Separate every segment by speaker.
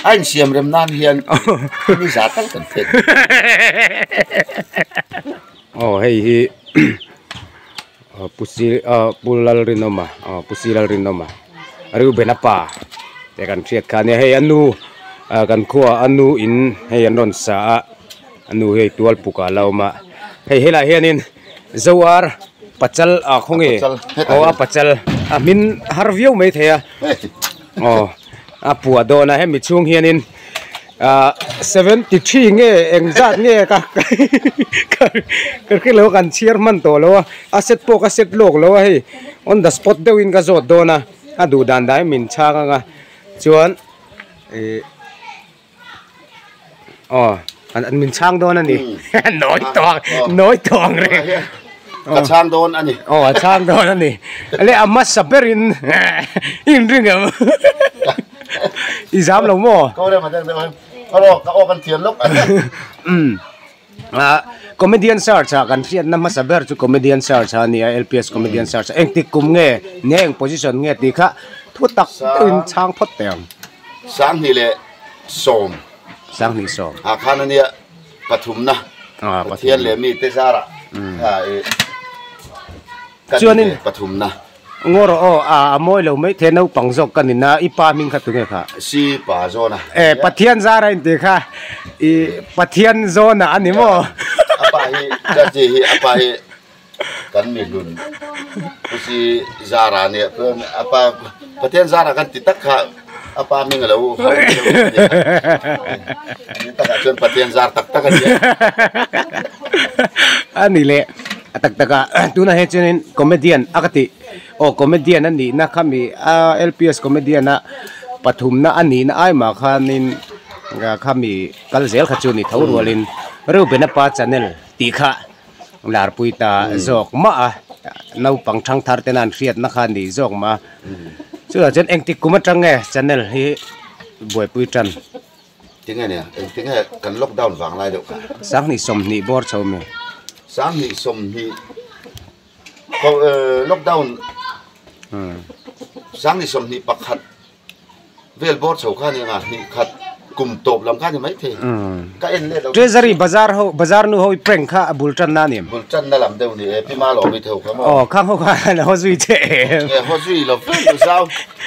Speaker 1: anh xiêm rem nan hiền đi giá tăng cần thiệt
Speaker 2: hey pulal rinoma pusilal rinoma ariu benapa te kan thiet kha ne hey anu kan khuwa anu in hey anon sa anu hey tual puka lauma hey hela hianin zawar pachal khonge pachal min harview mai thea pua do na he mi chung hianin 73 nge engzat nge ka cái lo kan chairman to lo asset pok asset lok lo hey on the spot de win ka zot do na du dan dai min cha ka chuan an min chang do na ni nói tong re
Speaker 1: cả chang don anh
Speaker 2: chang do na ni ale amma saperin in ring am exam lo mo
Speaker 1: câu đây mà đây rồi các bạn tiền lúc
Speaker 2: comedian search kan fiat na masaber chu comedian search ni LPS comedian search engti kum nge neng position nge ti kha thu tak in chang phot tem
Speaker 1: sang ni le som khan ni pathum na pathian le mi te sara
Speaker 2: chuanin
Speaker 1: pathum na
Speaker 2: ngoro moi lo mai the no pangjok kanina ipa ming kha tu nge kha
Speaker 1: si pa zona
Speaker 2: pathian zara in te kha pathian zona ani mo
Speaker 1: apa hi jadi apa hi kan mi lun si zara ne apa pathian zara kan titak kha apa ming lo ni tak chon pathian zar tak kan dia
Speaker 2: ani le tak tuna he chenin comedian akati comedian ani na khami LPS comedian na pathum na ani na ai ma khanin ga khami kalzel khachuni thawrolin ru benapa channel tikha lar puita jok ma nau pangthang thar tenan riat na khani jok ma chu chen engtik kuma change channel hi boy puitan
Speaker 1: tiếng này cần lockdown vàng lại được
Speaker 2: sáng ni som ni bor chau me
Speaker 1: sáng ni som ni có lockdown sáng ni som ni pakhat vel bor chau kha ni nga ni khat cùng top làm khác thì mấy thì các em này
Speaker 2: treasury bazar nu hoi prank kha bulchan na nim
Speaker 1: bulchan na làm đâu ni pima lo bị thầu không
Speaker 2: khang ho kha na ho zui che
Speaker 1: ho zui lo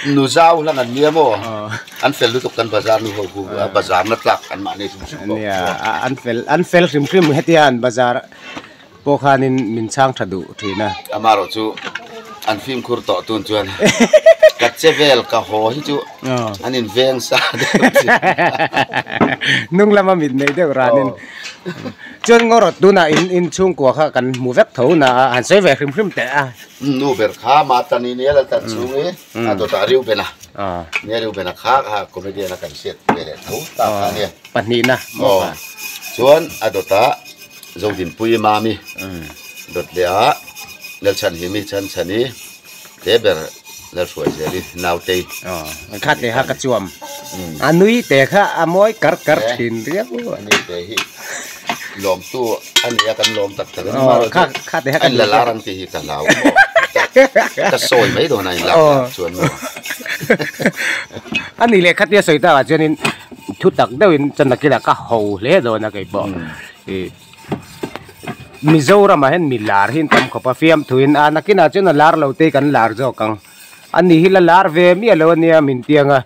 Speaker 1: nu zau là ngàn nia mo an fel lu tok kan bazar nu ho ku bazar na tlak an ma ne sum
Speaker 2: ya an fel khrim hetian bazar po khanin min chang thadu thina
Speaker 1: amaro chu an film khur to tun chuan ka chevel ka ho hi chu anin veng sa
Speaker 2: nung lama mit nei de ranin chon ngorot duna in chung ko kha kan mu vek tho na an se ve khrim te
Speaker 1: nu ber kha ma tani ne la ta chung e a to ta riu bena ne riu bena kha comedian na kan set le tho ta ka ne
Speaker 2: pani na
Speaker 1: chuan a do ta zodin pui ma mi dot le a lel chan hi mi chan chani te ber lel suai zeli nau te
Speaker 2: khat le ha ka chuam anui te kha amoi kar thin riak
Speaker 1: ani te hi lom tu ani ya kan lom tak tak
Speaker 2: kha te ha kan
Speaker 1: la larang ti hi ka lau ka soi mai do nai la chuan mo
Speaker 2: ani le khat ya soi ta chuanin thu tak deuin chan nakila ka ho le do na kai bo Mizoram hen milar hin tam khopa fiam thuin anakina chuna lar lote kan lar jo kang ani hila lar ve mi alo nia min tianga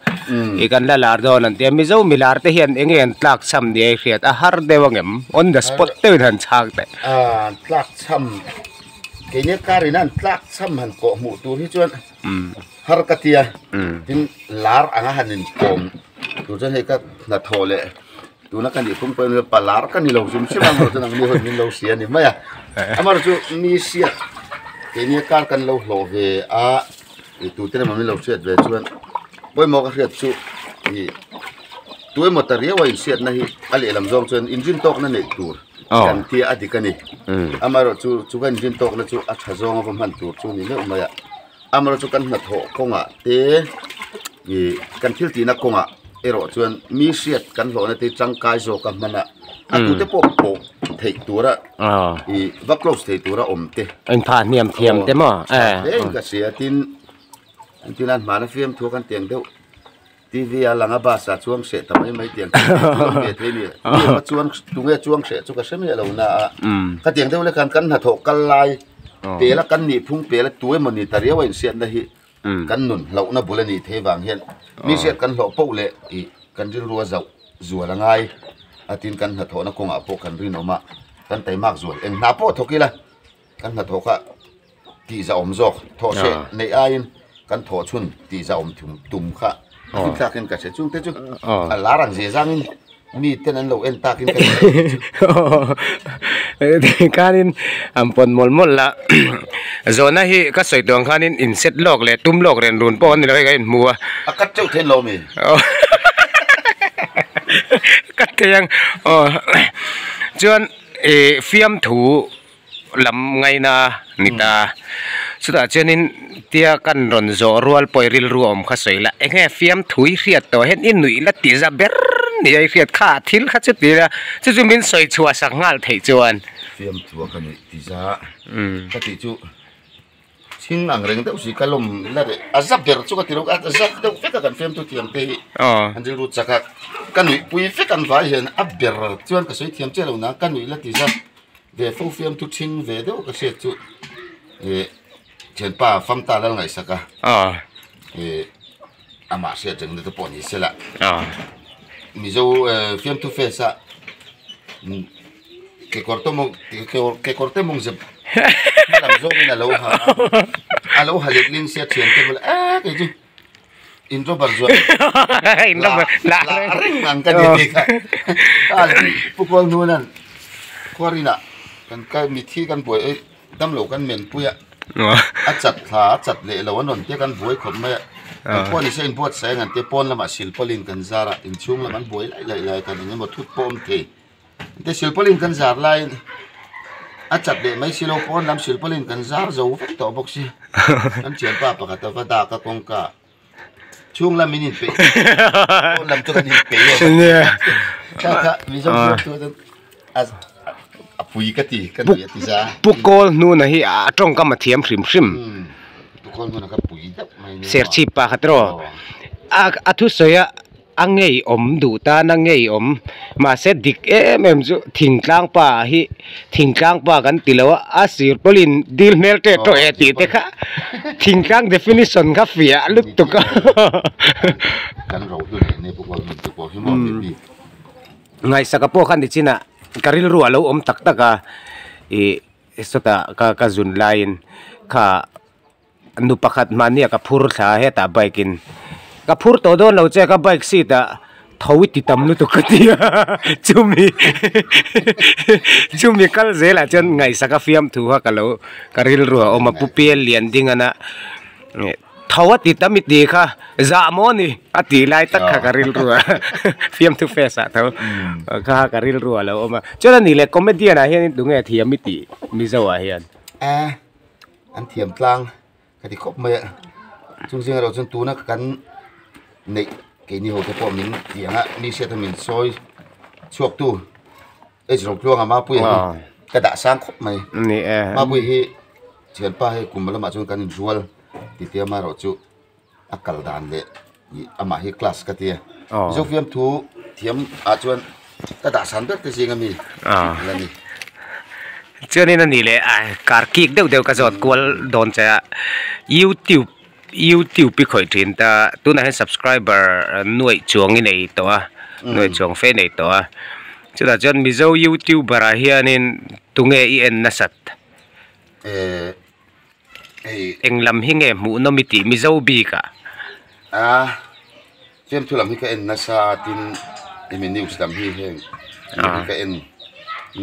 Speaker 2: e kan la lar do nan te mizo milar te hian engen tlak cham ni khiat a har dewangem on the spot te han chak te
Speaker 1: tlak cham ke ne karinan tlak cham han ko mu tu hi chuan har katia tin lar anga hanin kom tu chen he ka na thole tu na kan di kum pen palar kan ni lo sum sim ang ro nang ni hon min lo sia ni maya amar chu mi sia ke ni kar kan lo hlo ve a tu te ma min lo set ve chuan boy mo ka riat chu hi tu mo ta ria wa in set na hi ali lam zong chuan engine tok na nei tur kan ti adi kan ni amar chu kan engine tok na chu a tha zong vom han tur chu ni le maya amar chu kan na tho konga te ni kan thil ti na konga ero chuan mi siat kan lo na te changkai zo ka mana atu te pok thei tura I va close thei tura omte
Speaker 2: in pha niam thiam te mo
Speaker 1: ka sia tin an tinan mana fiam thu kan tiang deuh TV alanga basa chuang se tamai mai tiang ve the ni ma chuan tunge chuang se chu ka semi lo na ka tiang deuh le kan ha tho kal lai pe la kan ni phung pe la tuai mani taria wa in siat na hi kan nun lo na bulani the wang hian mi siat kan lo po le i kan ri ruwa zau zuala ngai atin kan ha tho na konga po kan ri no ma kan tai mak zual eng na po thokila kan ha tho ka ti za om zok tho se nei ain kan tho chun ti za om tum kha tin ta ken ka se chung te chu a larang je zangin mi ten lo en ta kin
Speaker 2: kanin ampon mol la zona hi ka soi tong khanin inset lok le tum lok ren run pon ni la ka in mua
Speaker 1: akat chau then lo mi
Speaker 2: cắt cái yang chuan phim thủ làm ngay na nita sudah chuanin tia kan ron zo rual poiril ruom kha soila enge phim thui riat to hen in nui la ti za ber ni ai riat kha thil kha chu ti la chu min soi chua sak ngal thei chuan
Speaker 1: phim thua kan ti za ka ti chu xin ang reng deuh si kalom la de azap ber chu ka ti ro azap deuh fe ka kan phim tu tiam te an ji ru chaka kan nui pui fe kan vai hen a ber chuan ka soi thiam che lo na kan nui la ti za về phô phim tu chinh về đâu cái chuyện tu chuyện pa pham ta là ngày saka ama sẽ chẳng được bỏ đi sẽ là mi dâu phim tu phê sa cái corto mong dập làm dâu là lâu hà liệt linh sẽ chuyện cái là cái gì intro baru
Speaker 2: intro
Speaker 1: la ring angkat dia kan pukul nunan kuarina kan ka mithi kan boi dam lo kan men puya a chat le lo anon te kan boi khom ma pon ni sein bot sai ngan te pon lama sil polin kan zara in chung la man boi lai kan ni mo thut pom te te sil polin kan zar lai a chat le mai silo pon lam sil polin kan zar zo fe to boxi an chen pa ka ta va da ka kong ka chung la minin pe pon lam to kan ni pe ka mi zo to as apui ka ti kan ya ti za
Speaker 2: pukol nu na hi a tong ka ma thiam hrim
Speaker 1: pukol nu na ka pui da mai
Speaker 2: ser chi pa khatro a thu soya angei om du ta na ngei om ma se dik em zu thingtlang pa kan tilawa asir polin dil melte to eti te kha thingtlang definition ka fia lut to ka
Speaker 1: kan ro tu ne pukol nu tu ko hi mo bi
Speaker 2: ngai sakapo khan di china karil ru alo om tak taka sota ka zun lain kha nu pakhat mania ka phur tha he ta bikin ka phur to don lo che ka bike si ta thawi ti tam nu to katia chumi kal zela chon ngai saka fiam thu ha kalo karil ru om pupiel lian ding ana thawati tamit di kha za moni ati lai tak kha karil ru fiam tu fesa tho kha karil ru alo oma chola ni le comedian a hian dunge thiamiti mi zawa hian
Speaker 1: an thiam tlang ka ti khop me chung jing ro chun tu na kan nei ke ni ho te po min tianga ni se ta min soi chuak tu e jro pluang ama pui ka da sang khop mai
Speaker 2: ni
Speaker 1: ma pui hi chen pa he kumala ma chung kan rual ti te ma ro chu akal dan le ama hi class ka ti zo fiam thu thiam a chuan ka da san ber te jinga mi la ni
Speaker 2: chani na ni le kar kik deu ka zot kwal don cha YouTube pi khoi thin ta tu na subscriber nuai chuang ni nei to nuai chuang fe nei to chuda jon mi zo YouTuber a hianin tunge I en na sat englam hinge mu no miti mi zo bi ka
Speaker 1: jem thu lam hi ka en na sa tin imi news lam hi heng ka en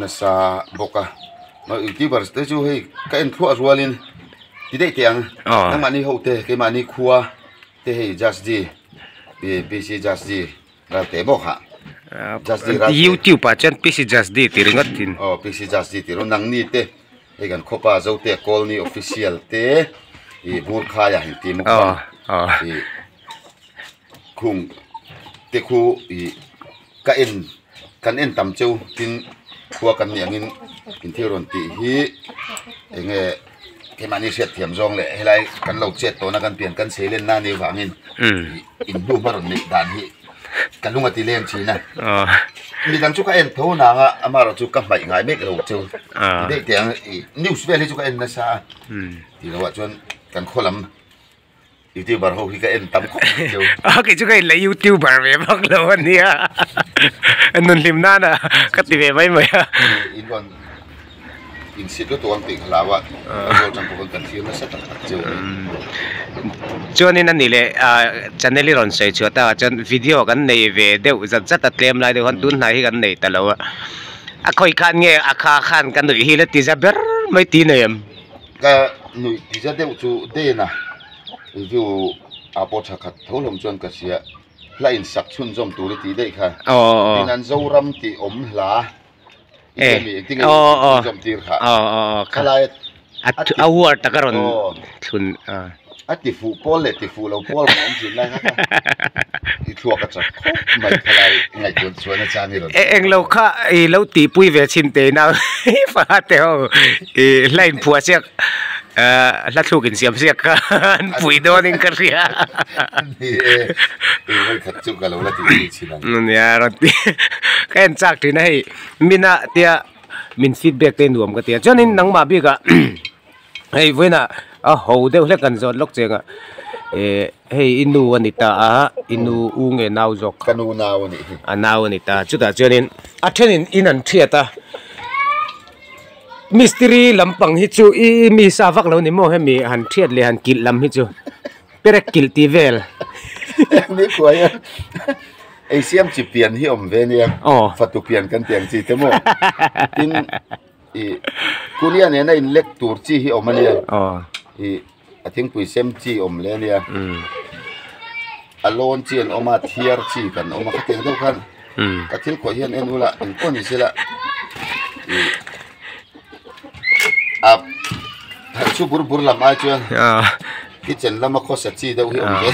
Speaker 1: na sa boka ma YouTubers te chu hei ka en thu azwalin ti dei tiang nang mani ho te ke mani khuwa te hei just di PC just di ra te boka
Speaker 2: YouTube pa chan PC just di tiringat tin
Speaker 1: PC just di tiro nang ni te egan khopa zo te call ni official te bur khaya hin ti mu khung te khu ka en kan en tam cheu tin khuwa kan ni angin in thiron ti hi enge cái mà như xét thiểm rong lệ hay là cắn lẩu chết tổ na cắn biển cắn xế lên na nhiều vàng in đủ mà rồi đàn hi cắn lung ati lên chỉ này mi đang chúc em thấu nàng à mà rồi chúc các bảy ngày mấy cái lẩu châu thì để tiếng news về thì chúc em là sao thì nó bảo cho cắn khô lắm YouTuber hầu khi các em tắm khóc châu
Speaker 2: cái chúc em là YouTuber về bắt đầu anh nia anh nôn lim na nè cái gì về mấy mấy
Speaker 1: in còn in xịt cái tuồng tỉnh là vậy rồi trong cuộc cần thiết nó sẽ tập châu
Speaker 2: cho nên anh này channel này sẽ cho ta chân video cái này về đều rất rất là tem lại đều hắn tuân này cái này ta lâu à khơi khan nghe à khan cái này hi là tí ra bер mấy tí này em
Speaker 1: cái người tí ra đều chú đây nè review apo chakat thấu lòng chuan cái gì lại in sắc chun zoom tu đi tí đây kha tin anh dâu ram tí lá zoom tí kha cái lại
Speaker 2: award ta karon chun
Speaker 1: ti phụ Paul le ti phụ lâu Paul mà ông chỉ lại ha ti thua cái chắc mày cái lại ngày tuần xuân nó chán rồi
Speaker 2: em lâu kha lâu ti pui về xin tế nào phải theo lại phua siếc lá thu kinh xiêm siếc pui đó nên cái gì
Speaker 1: mình thật chúc cái lâu là ti xin anh
Speaker 2: nha rồi cái anh chắc thì này mình tia mình feedback tên nuông cái tia cho nên nắng mà biết cả hey với nè hầu đều là cần dọn lốc chèn hey inu anita inu unge nau jok
Speaker 1: kanu nau ni
Speaker 2: nau anita chút ta cho nên trên in an thiệt ta mystery lampang hi chu mi sa vak lo ni mo he mi han thiệt le han kil lam hi chu pere kil ti vel
Speaker 1: ni kuai ai siam chi pian hi om ve ni fatu pian kan tiang chi te mo tin kunia ne na in lek tur chi hi om ania I think pui sem chi om le nia alone chi an oma thiar chi kan oma ka teng deuh khan ka thil ko hian en ula in pon sila a chu bur bur lam ai chuan kitchen lama kho sa chi deuh hi om ve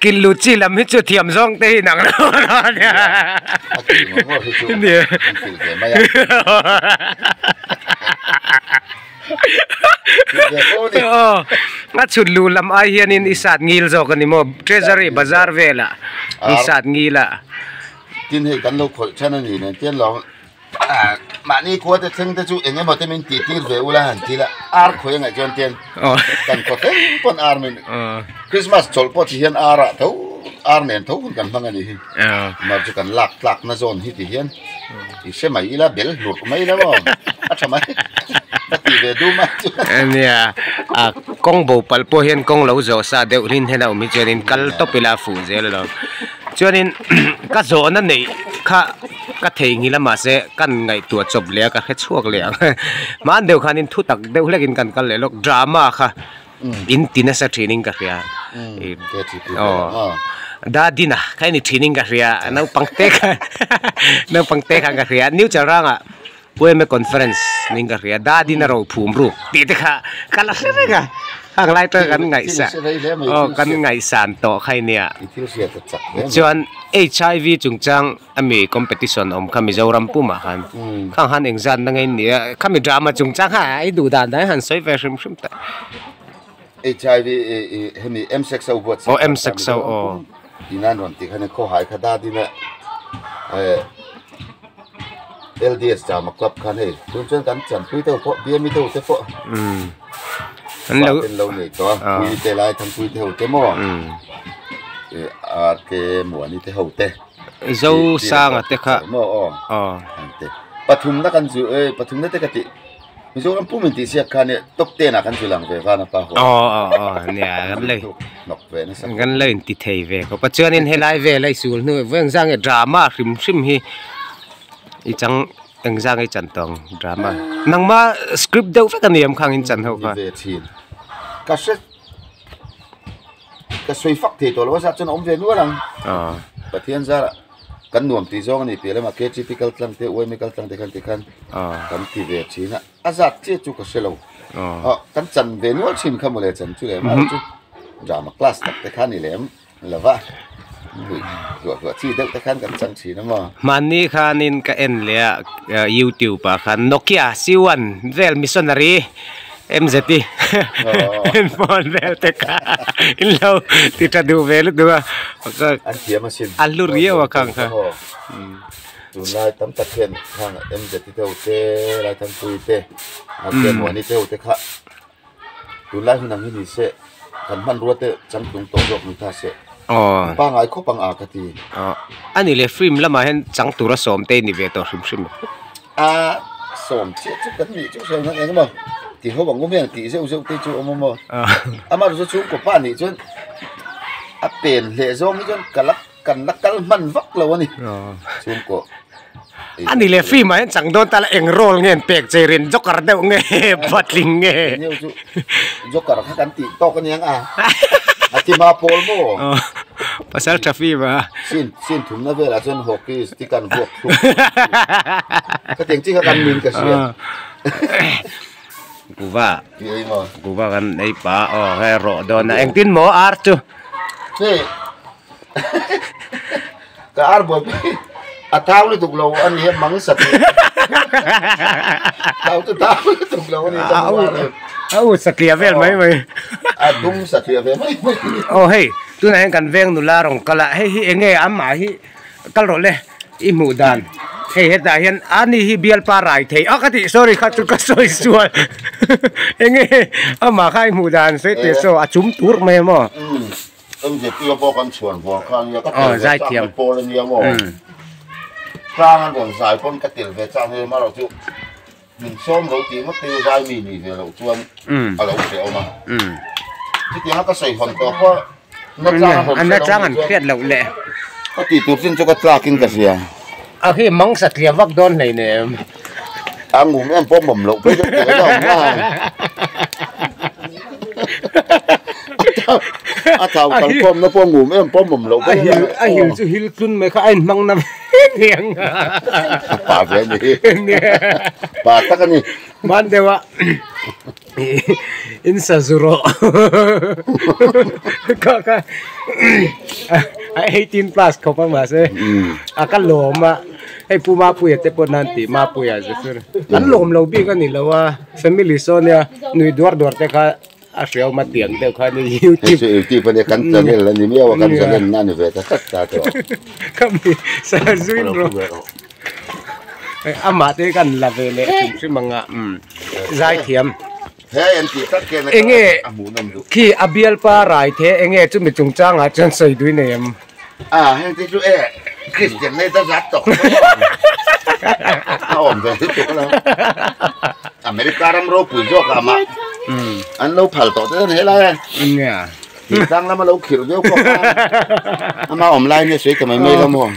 Speaker 2: kin lu chi lam hi chu thiam zong te nang lo nia nia ngắt chun lu lam ai hian in isat ngil zo kan ni mo treasury bazar vela isat ngila
Speaker 1: tin he kan lo khol chana ni ne tian lo mà ni ko te theng te chu enge ma te min ti tir ve ula han ti la ar khoi ngai jon ten kan ko te pon ar min Christmas chol po chi hian ara tho ar nen tho kun kan hanga ni hi ma chu kan lak na zon hi ti hian i se mai ila bel lut mai la mo a thamai ti ve du ma chu
Speaker 2: ania kong bo pal po hian kong lo zo sa deuh rin hena mi cherin kal to pila fu zel lo chuanin ka zo na nei kha ka thei ngi lama se kan ngai tua chop le ka khe chuak le man deuh khanin thu tak deuh lekin kan kal le lok drama kha in tina sa training ka ria da dina kai ni training ka ria nau pangte ka ria new charanga poeme conference ning ka ria da dina ro phum ru ti te kha kala se ga hang lai to kan ngai sa kan ngai san to khai nia chuan HIV chungchang ami competition om khami zoram puma khan khang han exam na ngai nia khami drama chungchang ha ai du dan dai han soi ve shim ta
Speaker 1: HIV hemi M6 what
Speaker 2: M6
Speaker 1: dinan ron ti khane ko hai khada dina LDS jam club khan he chun kan chan pui to po BMI to te po
Speaker 2: anh
Speaker 1: lâu này có quy tê lai thằng quy tê hậu tê mò cái mùa này tê hậu tê
Speaker 2: dâu sang à tê khá
Speaker 1: mò Pathum na kan ju Pathum na tê cái tị dâu làm phu mình tị siak khan này top tê na kan ju lang về van pa
Speaker 2: ho nè gan lei
Speaker 1: nọc về nó sang
Speaker 2: gan lei tị thei về có bắt chưa nên hay lai về lai sul nữa với sang cái drama sim hi chẳng anh ra cái trận tòng drama nang ma script đâu phải cái niệm khang in trận hậu
Speaker 1: cả cái suy phát thì tôi nói ra cho nó ông về nữa rằng và thiên ra là cắn nuông tí do này phía là mà cái typical tăng thế ôi mấy cái tăng thế khăn cắn thì về chỉ là azat chết chú cái lâu cắn chân về nữa xin không một lời chân chú lẽ mà chú giả mà class tập thế khăn này lẽ là vậy ตัวที่เด็กตะขันกันจังสีนะมั้ง
Speaker 2: มันนี่ค่ะนินก็เอ็นเลยYouTube ป่ะค่ะ Nokia C1 Vel Missionary MZT เอ็นฟอนเวลเตกาอินเราติดดูเวลดูว่าก็
Speaker 1: อันเทียมมาชิน
Speaker 2: อันลุเรียวกันค่ะ
Speaker 1: ดูไล่ตั้มตะเคียนทาง MZT เท่าเต้ไล่ทั้งตุยเต้อาเต้หัวนี่เท่าเต้ค่ะดูไล่หุ่นนั่งหินเสะกันมันรัวเต้จำตุงตกดอกมิตาเสะ
Speaker 2: อ๋อ
Speaker 1: ปังไอ้เขาปังอากาศ
Speaker 2: อ๋ออันนี้เลยฟิล์มแล้วมาเห็นจังตัวสมเต้นี่เวทตัวฟิล์ม
Speaker 1: สมเจ้ากันนี่จุดเชิงนั่นเองมั้งที่เขาบอกว่าไม่ตีเสี้ยวเสี้ยวตีจุอมมั้งมาดูจุกับป้านี่จนเป็นเหตุร้องนี่จนกันลักมันวักแล้ววะนี่จุกับ
Speaker 2: อันนี้เลยฟิล์มมาเห็นจังโดนแต่ละเองโรลเงี้ยเปียกเจริญยกกระเดาเงี้ยบัดลิงเงี้ย
Speaker 1: เนี่ยจุยกกระกันตีโตกันยังที่มาโพลโม่
Speaker 2: ภาษาทราฟีมา
Speaker 1: สิ้นถุงนั่นเวลาจนหกที่สติกันบวกก็เต็งที่เขากันมินกับเสีย
Speaker 2: กูว่ากันไอ้ป้าอ๋อให้รอโดนนะเอ็งตินหมออาร์จู
Speaker 1: นี่ก็อาร์บอกอาท้าวเลยถูกเราอันนี้มังสัตว์ท้าวถูกเราอันนี้
Speaker 2: เอาสักเลียเวลไหม
Speaker 1: ดุมสักเลียเวลไหม
Speaker 2: โอ้เฮ้ยตัวไหนกันเวงนุลารงกะละเฮ้ยเอ็งอามาฮิกะโรเลยอิมูดานเฮ้ยแต่เห็นอันนี้ฮิเบียลปาไรเทย์กติ sorry ขัดตุกสวยสวยเอ็งอามาข้าอิมูดานเสร็จโซ่จุ่มตูร์ไหมมั้ง
Speaker 1: จะเกี่ยวกันส่วนพวกข้างนี้ก็
Speaker 2: ใจเทียม
Speaker 1: โปลเนียมั้งสร้างกันก่อนสายพ้นกระติลเวจ้างให้มาเราจุmình xôm đầu tiên nó tiêu ra mì về lẩu chuông à lẩu xẻo mà cái tiếng nó có sấy hoàn toàn quá
Speaker 2: nó trang ăn khét lẩu lẹ
Speaker 1: có tỷ tụt xin cho cái tra kinh cái gì
Speaker 2: à khi mắng sạch liệp vắt đòn này nè
Speaker 1: ngủ em bom mầm lẩu bây giờ cái đó thảo thằng bom nó bom ngủ em bom mầm lẩu
Speaker 2: hiểu chứ hiểu cún mấy cái anh măng năm niang
Speaker 1: bà về đi bà tắc cái gì
Speaker 2: man dewa insa zuro kaka 18 plus ko pa mas akan loma ay pumapuya te po nanti mapuya sir an lom lo bi kan nila wa family so niya nui duar te ka asyaw matiang te ka ni YouTube
Speaker 1: YouTube pa ni kan channel ni miya wa kan channel na ni beta ta to
Speaker 2: kami sa Zuin bro ama te kan lavele si mga zai thiam enge ki abial pa rai the enge chu mi chung chang a chan sei dui nem
Speaker 1: hen ti chu Christian nei ta zat to om ve tu ko America ram ro pu jo ka ma an lo phal to te ne la
Speaker 2: nya
Speaker 1: đang làm lâu kiểu vô có mà online như thế cái mấy lắm không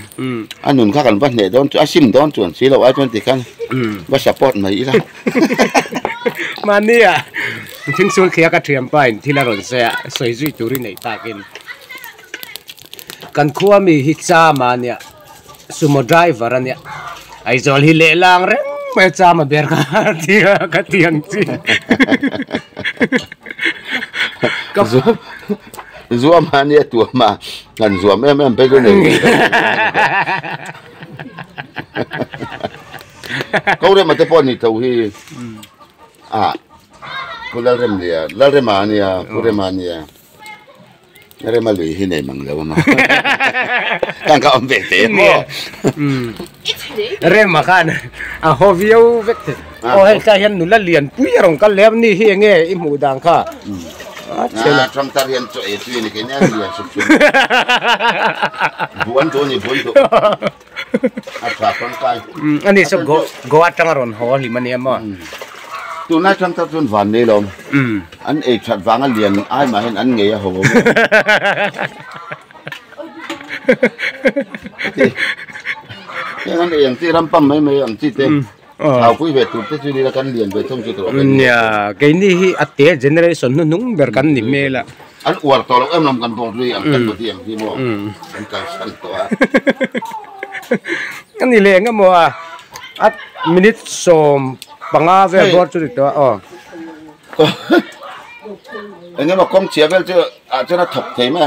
Speaker 1: anh nhún khácกันวันเนี่ยโดนsimโดนส่วนสีเราไอ้จนติกันว่า support มาอีกแล้ว
Speaker 2: มาเนี่ยถึงส่วนเขียกระเทียมไปที่ละรอนเสียสวยจุยตุรินในตากินกันขั้วมีฮิจามาเนี่ยซูโม่ไดรเวอร์เนี่ยไอ้จอลฮิเลลังเร่งไม่จามาเบียร์กันที่กระเทียมจี
Speaker 1: ก็Zua mania tua ma kan zua em pe ko nei ko re ma te pon ni tau hi ko la rem mania ko re mania re ma lui hi nei mang lo ma kan ka om ve te mo
Speaker 2: re ma kan a hovio vekte o he ka hian nu la lian pui rong ka lem ni hi nge I mu dang kha
Speaker 1: trong tarian cho itu ini kayaknya dia susun buan tu ni buan tu apa pun kai
Speaker 2: ani so go atang ron ho liman ni ma
Speaker 1: tu na trong tarian van ni lom an e chat wang lian ai ma hen an nge ya ho an yang ti rampam mai ang ti teเอาคุยแบบตุ่มที่สุดแล้วกันเรียนไปท่องจุดตัว
Speaker 2: เนี่ยแกนี่อัตเตอร์เจเนอเรชันนุ่งเบอร์กันนี่เมล่ะ
Speaker 1: อันอวดต่อเรานำกันตรงด้วยอันกันตัวที่อย่างที่มั่วอันการสั่นตัว
Speaker 2: อันนี้เลยงั้นมั่วอัดมินิทสมปังอาเวบอร์จุดตัวอ๋อ
Speaker 1: anh em mà công chia về chứ cho nó thọc thấy mà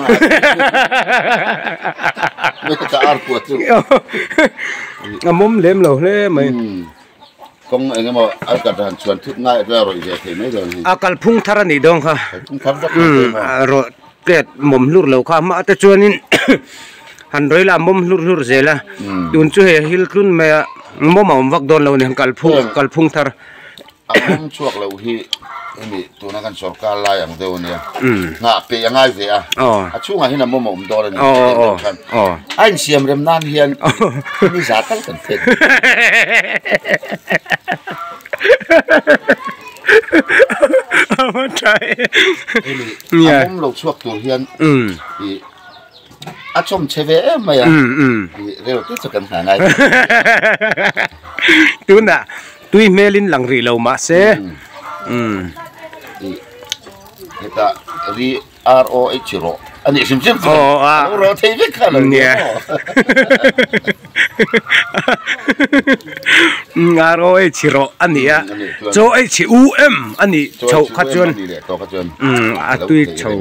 Speaker 1: ไม่ก็อาร์ปวดจุ
Speaker 2: มุมเล็มเราเลยไหม
Speaker 1: công anh em mà ăn cả đàn chuẩn thức ngay ra rồi về thì mấy rồi
Speaker 2: akal phung thara ni dong ha
Speaker 1: phung thara rất
Speaker 2: rồi cái mồm lur lâu kha mà ta chuan in han roi la mồm lur zela tun chu he hil krun me mồm mồm vak don lo ni kal phung thar
Speaker 1: mồm chuak lo hiนี่ตัวนักการสอบการไล่อย่างเดียวเนี่ยงาเปียง่ายเสียช่วงไหนน่ะมองตัวเลยเนี่ยไอ้เสียมเริ่มนานเฮียนมีสาตั้งแต่เด็ก
Speaker 2: ใช่
Speaker 1: เนี่ยผมเราช่วงตัวเฮียนชมเชฟเอ็มมาอย่างเร็วที่จะกันหาไง
Speaker 2: ตัวน่ะตุยเมลินหลังรีเรามาเส
Speaker 1: kita ROH ro ani sim ro thei vek khala
Speaker 2: เนี่ยROH ro ani a cho HUM ani chau khachon atui chau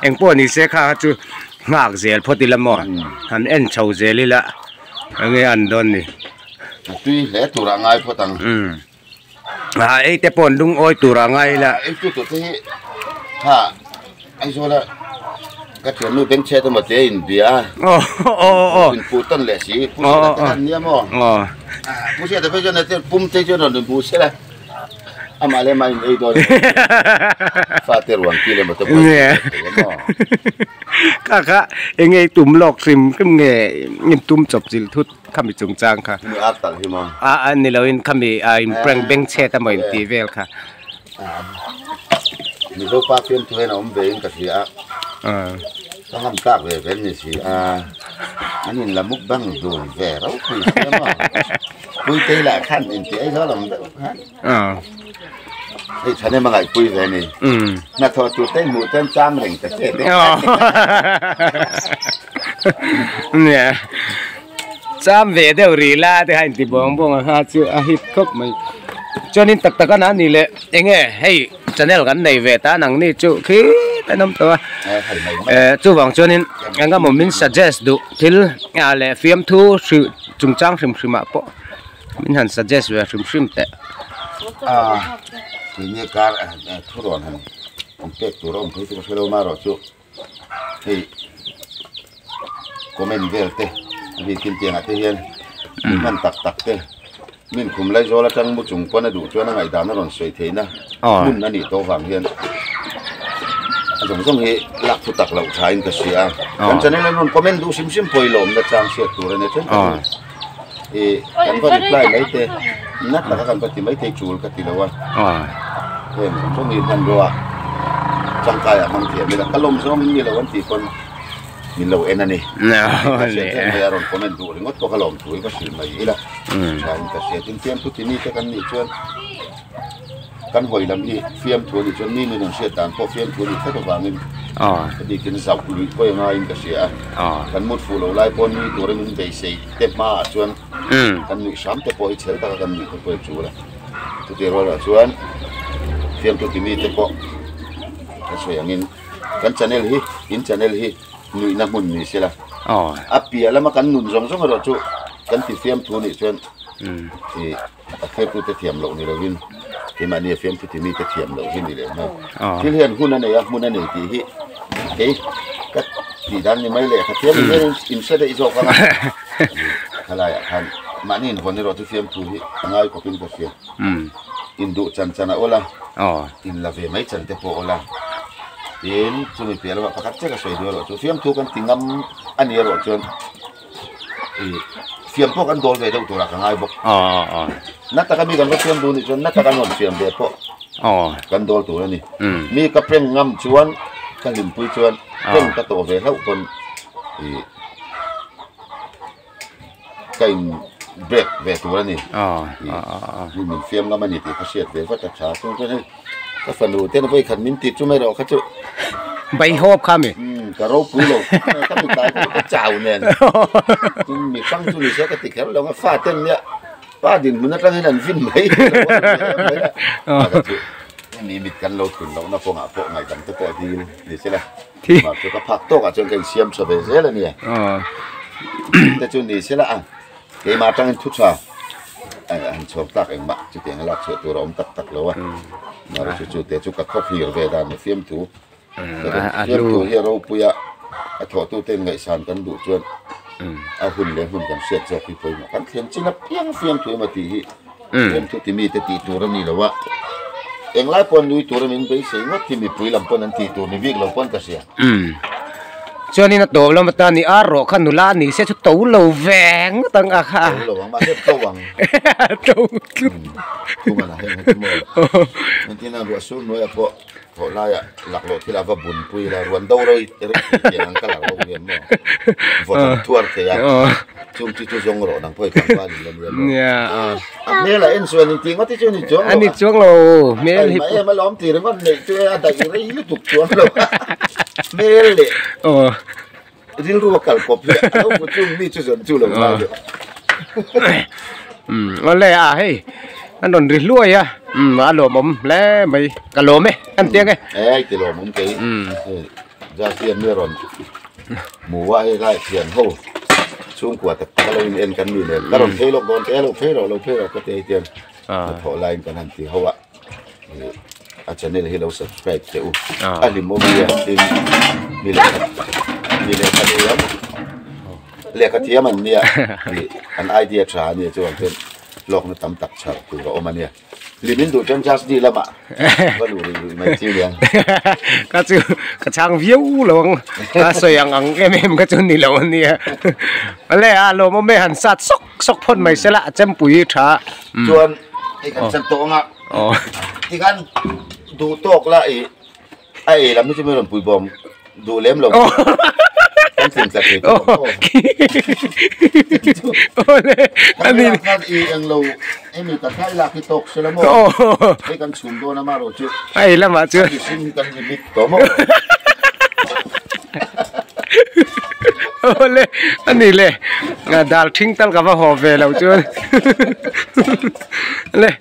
Speaker 2: eng po ni se kha chu ngak zel photilamo han en chau zelila ange an don ni
Speaker 1: atui le tura ngai photang
Speaker 2: ai te pon dung oi tura ngai la
Speaker 1: ai tu tu thế ha ai zo la cái chuyện nuôi bên xe tôi mà chơi India mình phụ tân lệ sĩ phụ xe là cái anh nhá mò phụ xe thì bây giờ này tên pum chơi cho nó đừng phụ xe là mà lên mai ấy rồi pha tiền hoàng kia mà tôi
Speaker 2: nghe cả anh ấy tụm lọc sim cái nghề nhìn tụm chụp gì thút khăm bị trùng trang cả anh này là in khăm bị in prang bên xe ta mới đi về cả
Speaker 1: mình đâu pha phim thuê nó về cái gìต้องทำกากเลยเป็นนี่สิอันนี้ละมุกบังดูแย่แล้วคุยใช่ไหมคุยเตะละขั้นอินเตะเขาลำเด้อไอ้ฉันเนี่ยมาไงคุยเลยนี่น่าทอจุดเต้นหมูเต้นจ้ามเหล่งแต่เจ๊
Speaker 2: เนี่ยจ้ามเวเดอรีลาที่ให้ติบองบองหาชื่ออาฮิตครบไหมจนนี่ตักกันนั่นนี่แหละเองให้จะเนี่ยกันในเวตาหนังนี่จุขี้แต่น้ำตัวจุหวังจนนี่งั้นก็ผมมิน suggest ดูที่อะไรฟิล์มทูชื่อจุงจังชิมมาปะมินหัน suggest ว่าชิมแต่
Speaker 1: ทีนี้การทุรนหันผมเก็บตัวเราผมที่เขาเล่ามาหรอจุที่คอมเมนต์เวลเต้มีกินเตียงอะไรเฮียนมันตักเต้มินคุมไล่โจละจังมุจุงปนดูจวนนั่งไอ้ดานนั่นสวยเทนะมุนนั่นนี่โตฟังเฮียนจงต้องเฮลักฟุตักเหล่าชายก็เสียกันจะเนี่ยมันคอมเมนต์ดูซิมปอยลมนะจางเสียตัวเลยเนี่ยกันก็รีพลายไม่เตะนัดแล้วกันก็ที่ไม่เตะจูลก็ที่ละวันต้องมีพันรัวจังกายบางทีมีละกลมซ้อมมีละวันที่คนมีเราเอ็นนี่เสียเรื่องอารมณ์คอมเมนต์ดูงดก็กลมถุยก็สิไม่อีละชายก็เสียจริงๆทุกที่นี่กันนี่ชวนกันหอยลำนี้เฟียมถั่วนี่จนนี่มีหนังเสียต่างพอเฟียมถั่วนี่ถ้าตัววางนี่ดีกินสับกุยก็ยังไงก็เสียกันมุดฟูเราไล่ปนนี่ตัวนี้มันเบสเต็มมาชวนกันมีสามแต่พอให้เฉยแต่กันมีคนไปจูละตัวเดียวละชวนเฟียมตัวที่มีแต่พอก็สวยอย่างนี้กันชาแนลฮีอินชาแนลฮีนุ่ยน้ำมันนี่สิละอัปเปียแล้วมากันหนุนสองเราจูกันที่เฟียมถั่วนี่ชวนที่เฟียมตัวเทียมเรานี่เราวินที่มาเนี่ยเฟียมที่มีแต่เทียมเราวินนี่เลยนะที่เรียนหุ้นนั่นเองหุ้นนั่นเองที่เฮ้ยก็ที่ด้านนี้ไม่เลยครับเทียมนี่อินเสด็จอีกกันอะไรอ่ะท่านมานี่คนที่เราที่เฟียมตัวที่ง่ายกว่าเป็นกว่าเฟียมอินดูจันโอละอินลาเวไม่จันเตโปโอละอินจุดเปลี่ยนว่าประคับเจ้าก็สวยด้วยหรอจุดเฟียมตัวกันติงงำอันนี้หรอจนเฟียมพวกกันโดนไปตัวละง่ายบอกนักตะกันมีกันก็เฟียมดูนี่จนนักตะกันหมดเฟียมเด็ดพวกกันโดนตัวนี่มีกระเพื่อมงำชวนกันหิมปุยชวนเพ่งกระโตเวเท่าคนไก่เบรกเวตัวนี่นี่มีเฟียมแล้วมันนี่ติดเขาเสียดเวก็จะช้าซึ่งก็นี่ก็ฝันดูเต้นไปขันมินติดช่วยไม่รอเขาจะ
Speaker 2: ใบหอบข้ามี
Speaker 1: กระโรปุยเราถ้ามีตายก็เจ้าเนี่ยจึงมีฟังจุลิเสียกติกแล้วเราก็ฟาดเต้นเนี่ยป้าดินมันนั่งให้นั่นฟินไหม มีมิดกันเราถึงเราหน้าพงอ่ะพวกไงกันแต่ทีนี่ใช่ไหม
Speaker 2: ที่
Speaker 1: มาคือก็พักโต๊ะจนกันเสียมสบายเสียแล้วเนี่ย
Speaker 2: อ๋อ
Speaker 1: แต่จุดนี้ใช่ละอ่ะเกมาตั้งทุกชาอันชอบตักเองมาจุดเองหลักเชื่อตัวเราตักแล้ววะมาเราจุดแต่จุดกับข้อพีร์เวดานเฟียมถูเฟียมถูที่เราปุยะถอดตู้เต็มไงสานกันดูจนเอาหุ่นเลี้ยงหุ่นกันเสียจอกที่ไปมากันเทียนจริงนะเพียงเฟียมถูมาตีเฟียมถูที่มีแต่ตีตัวนี้แล้ววะเองไล่ปนดูตัวนี้ไปเสียงว่าที่มีปุยลำปนนั้นตีตัวนี้วิ่งลำปนก็เสีย
Speaker 2: ช่วงนี้นะตัวเรามาตอนนี้อารมณ์ขันนุลานี่เสียชุดตัวเราแหวงตั้งอาคา
Speaker 1: เราหวังมาเสียตัวหวัง
Speaker 2: ตัว
Speaker 1: กูมาหน้าเห็นไหมมันที่น่ารัวสุดน้อยพอไล่อะหลักโลที่เราว่าบุญปุยเรารวนดาวเลยเรื่องที่ยังก็หลักโลเรียนมั้งพอทัวร์เทียช่วงที่ช่วงเราดังพ่อยกันบ้าน
Speaker 2: เนี่ย
Speaker 1: นี่แหละเอ็นส่วนจริงๆว่าที่ช่วงนี้ช่วง
Speaker 2: อันนี้ช่วงเรา
Speaker 1: เมลฮิปมาล้อมตีแล้วก็เนี่ยช่วยอะไรอะไรยี่ตุกช่วงเราเมลเลยที่รู้ว่ากัลปอบเนี่ยเราพูดช่วงนี้ช่วงช่วงเราเลย
Speaker 2: วันแรกอ่ะเฮ้ยอันนนริลุยอ่ะอารมณ์ผมแล้วไม่กะโลไหมอันเตียงไง
Speaker 1: ติโลผมเก๋จะเทียนเมื่อรอนหมูว่าให้ไล่เทียนโหช่วงกว่าแต่ก็เราเอ็นกันอยู่เลยแล้วเราเทลงโดนเทลงเทเราก็เทียนถอไล่กันทันทีเขาว่าอาจารย์เนี่ยให้เรา subscribe เจ้าอันนี้โมบีดินมีเลยกระเทียมเรียกกระเทียมมันเนี่ยอันไอเดียชาเนี่ยจวนเป็นลอกนตำตักชาตัวเราเอามาเนี่ยลิมินดูจนจัสดีแล้วมาก็ดูไม่จิ้วเลี้ยง
Speaker 2: ก็จิ้วกระช่างวิวหลงก็สวยอังเอ็มก็จนนี่แล้วเนี่ยอะไรอ่ะเราไม่หันสัตว์ซอกพ่นไม่ใช่ละจำปุ๋ยช้า
Speaker 1: จวนไอ้กันสันโตงอ่ะที่กันดูโต๊ะละไอ้เราไม่ใช่ไม่หล่นปุ๋ยบอมดูเล็มลงเป็นสิ่งศักดิ์สิทธิ์
Speaker 2: โอ้เลย
Speaker 1: อันนี้การอีอังเราไอ้มีตะไคร้ลากิตกเสลโมไอ้กันชุมโดนามาโรจุ
Speaker 2: ไอ้ละมาเจอ
Speaker 1: สิ่งกันมิตโตโม
Speaker 2: โอ้เลยอันนี้เลยดาลทิ้งตั้งกับว่าหอบเวลาเจอเลย